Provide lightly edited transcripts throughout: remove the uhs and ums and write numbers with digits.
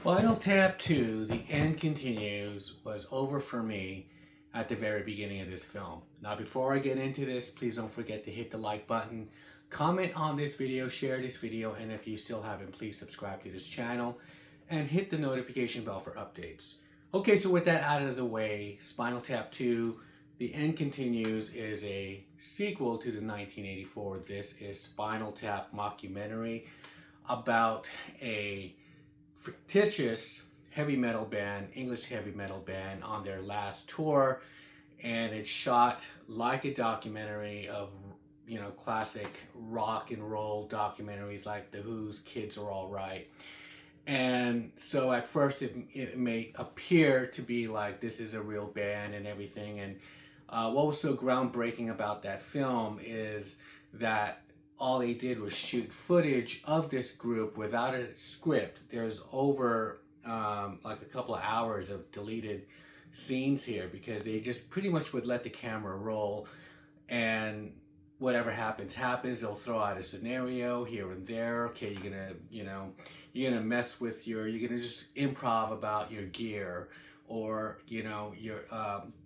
Spinal Tap 2, The End Continues, was over for me at the very beginning of this film. Now, before I get into this, please don't forget to hit the like button, comment on this video, share this video, and if you still haven't, please subscribe to this channel and hit the notification bell for updates. Okay, so with that out of the way, Spinal Tap 2, The End Continues is a sequel to the 1984 This Is Spinal Tap mockumentary about a fictitious heavy metal band, English heavy metal band, on their last tour, and it's shot like a documentary of, you know, classic rock and roll documentaries like The Who's Kids Are All Right. And so at first it may appear to be like this is a real band and everything. And what was so groundbreaking about that film is that all they did was shoot footage of this group without a script. There's over like a couple of hours of deleted scenes here because they just pretty much would let the camera roll, and whatever happens. They'll throw out a scenario here and there. Okay, you're gonna mess with you're gonna just improv about your gear, or your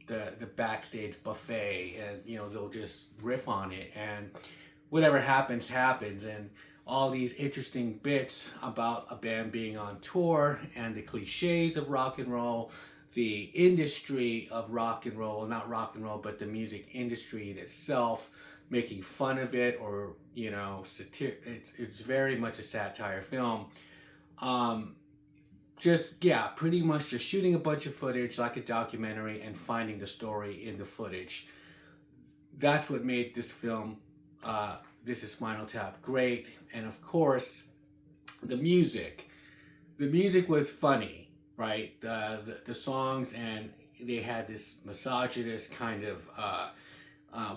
the backstage buffet, and they'll just riff on it, and whatever happens. And all these interesting bits about a band being on tour and the cliches of rock and roll, the industry of rock and roll, not rock and roll, but the music industry in itself, making fun of it, or it's very much a satire film. Pretty much just shooting a bunch of footage like a documentary and finding the story in the footage. That's what made this film, This Is Spinal Tap, great. And of course, the music was funny, right? The songs, and they had this misogynist kind of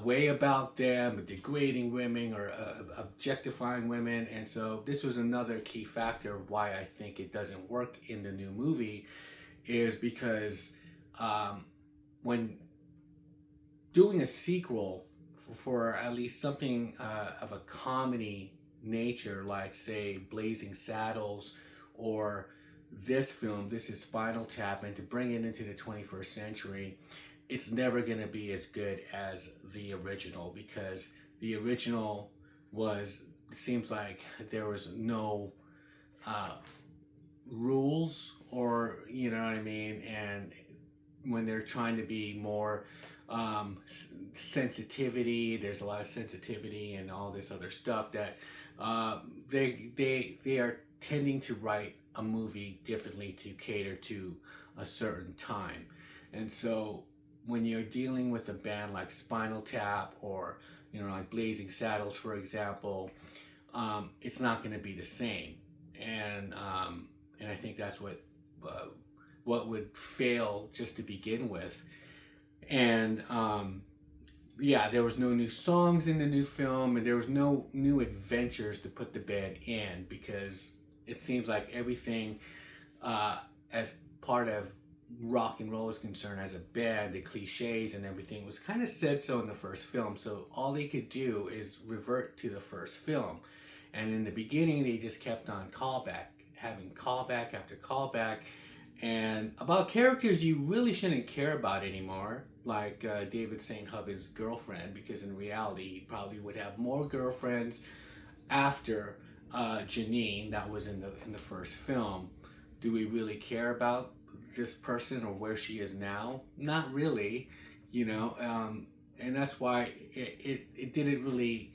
way about them, degrading women or objectifying women. And so this was another key factor of why I think it doesn't work in the new movie, is because when doing a sequel for at least something of a comedy nature, like say Blazing Saddles or this film, This Is Spinal Tap, and to bring it into the 21st century, it's never going to be as good as the original, because the original seems like there was no rules, or you know what I mean. And when they're trying to be more sensitivity, there's a lot of sensitivity and all this other stuff that they are tending to write a movie differently to cater to a certain time. And so when you're dealing with a band like Spinal Tap, or like Blazing Saddles, for example, it's not going to be the same. And I think that's what would fail just to begin with. And there was no new songs in the new film, and there was no new adventures to put the band in, because it seems like everything as part of rock and roll is concerned as a band, the cliches and everything was kind of said so in the first film. So all they could do is revert to the first film. And in the beginning, they just kept on having callback after callback, and about characters you really shouldn't care about anymore, like David St. Hubbins' girlfriend, because in reality he probably would have more girlfriends after Janine, that was in the first film. Do we really care about this person or where she is now? Not really, and that's why it didn't really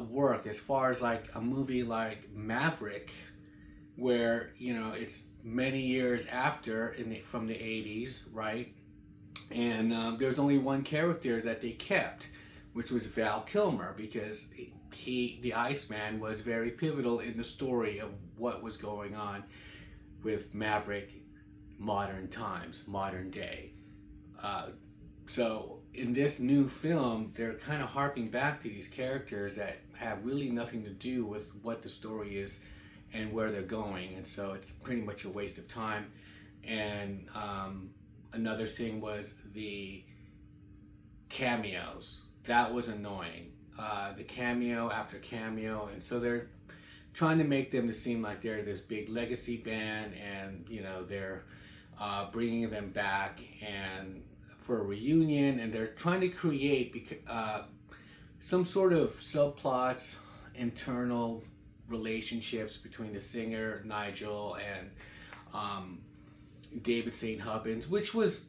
work as far as like a movie like Maverick, where it's many years after from the 80s, right? And there's only one character that they kept, which was Val Kilmer, because the Iceman, was very pivotal in the story of what was going on with Maverick, modern times, modern day. So in this new film, they're kind of harping back to these characters that have really nothing to do with what the story is and where they're going, and so it's pretty much a waste of time. And another thing was the cameos. That was annoying. The cameo after cameo, and so they're trying to make them to seem like they're this big legacy band, and you know they're bringing them back and for a reunion, and they're trying to create some sort of subplots, internal relationships between the singer Nigel and David St. Hubbins, which was,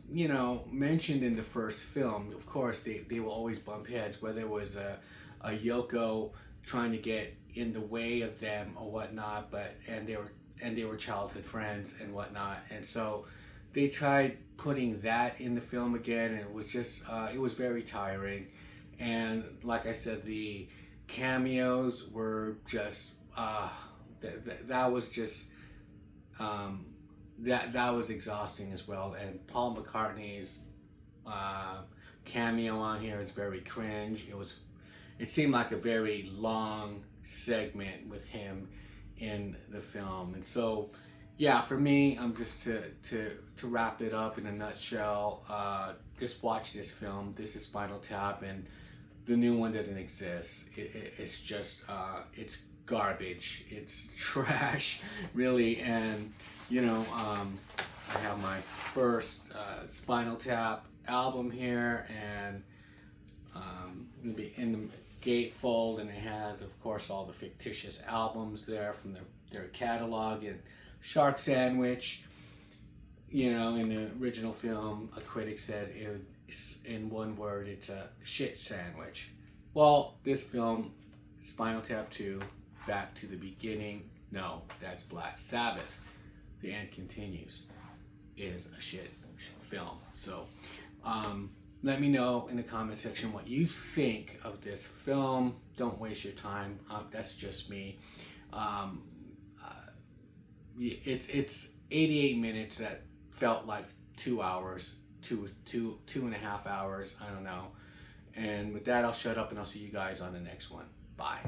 you know, mentioned in the first film. Of course, they will always bump heads, whether it was a Yoko trying to get in the way of them or whatnot, and they were childhood friends and whatnot, and so they tried putting that in the film again, and it was just it was very tiring. And like I said, the cameos were just that was just that was exhausting as well. And Paul McCartney's cameo on here is very cringe. It seemed like a very long segment with him in the film. And so yeah, for me, I'm just to wrap it up in a nutshell, just watch this film. This is Spinal Tap, and the new one doesn't exist. It's just it's garbage. It's trash, really. And you know, I have my first Spinal Tap album here, and in the gatefold, and it has, of course, all the fictitious albums there from their catalog. And Shark Sandwich, you know, in the original film, a critic said in one word, it's a shit sandwich. Well, this film, Spinal Tap 2, Back to the Beginning, no, that's Black Sabbath. The End Continues is a shit film. So let me know in the comment section what you think of this film. Don't waste your time. That's just me. It's 88 minutes that felt like 2 hours, two and a half hours, I don't know. And with that, I'll shut up, and I'll see you guys on the next one. Bye.